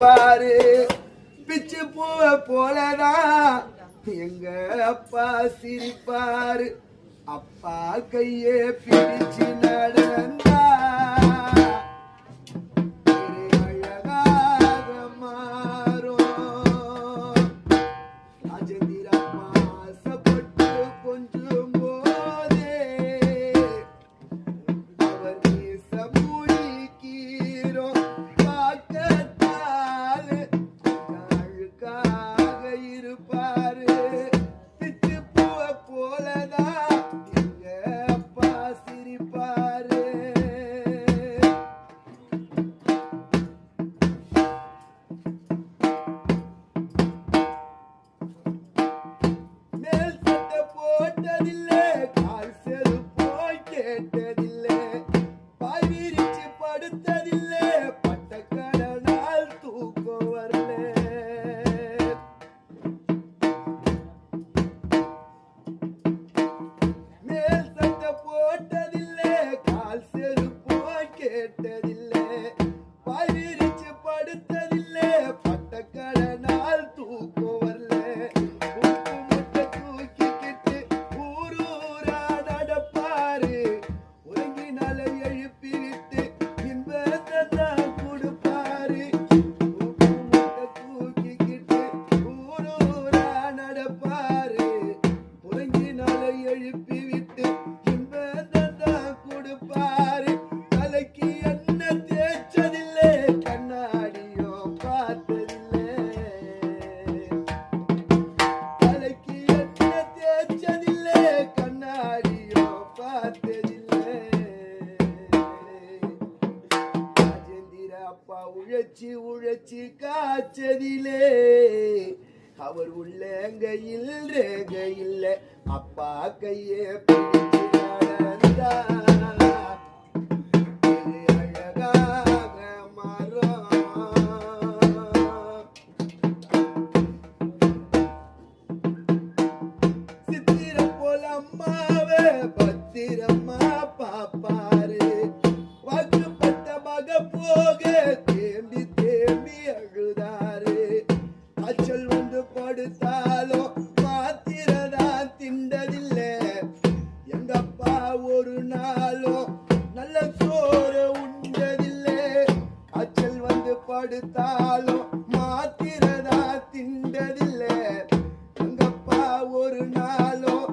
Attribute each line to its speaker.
Speaker 1: இருப்பாரு. பிச்சு பூவை போலதான் எங்க அப்பா சிரிப்பாரு. அப்பா கையே பிடிச்சு நடந்தா அழகாக மாறும். அஜந்திரம்மா ஆசைப்பட்டு கொஞ்சம் போதே அவர் மீச முடிக்கிறோம் பார்க்கத்தாலே அழுக்காக இருப்பாரு. பிச்சு பூவை போலதான் எங்க அப்பா சிரிப்பாரு. மேல் சட்டை போட்டதில்லை, கால் செருப்போ கேட்டதில்லை, பாய் விரிச்சு படுத்ததில்லை, பட்ட கடனால் தூக்கம் வரல. மேல் சட்டை போட்டதில்லை, கால் செருப்போ கேட்டதில்லை, பாய் விரிச்சு படுத்ததில்லை, பட்ட கடனால் தூக்கம் வரல. உப்பு முட்டை தூக்கிக்கிட்டு ஊரூரா நடப்பாரு. உறங்கினால எழுப்பி விட்டு இன்பத்தை தான் கொடுப்பாரு. உப்பு முட்டை தூக்கிக்கிட்டு ஊரூரா நடப்பாரு. உறங்கினால எழுப்பி விட்டு இன்பத்தை தான் கொடுப்பாரு. தலைக்கு எண்ணெய் தேய்ச்சதில்லை, கண்ணாடியோ பார்த்ததில்லை. தலைக்கு எண்ணெய் தேய்ச்சதில்லை, கண்ணாடியோ பார்த்ததில்லை. ராஜேந்திர அப்பா உழைச்சி உழைச்சி காய்ச்சதிலே அவர் உள்ளங்கையில் ரேக இல்லை. அப்பா கையே பிடிச்சு நடந்தா அழகாக மாறும். சித்திரம் போல அம்மாவே பத்திரமா பாப்பாரு. வாக்குப்பட்ட மக போக தேம்பி தேம்பி அழுதாரு. காய்ச்சல் வந்து படுத்தாலும் மாத்திரதான் திண்டதில்லை. எங்கப்பா ஒரு நாளும் நல்ல சோறு உண்டதில்லை. காய்ச்சல் வந்து படுத்தாலும் மாத்திரதான் திண்டதில்லை. எங்கப்பா ஒரு நாளும்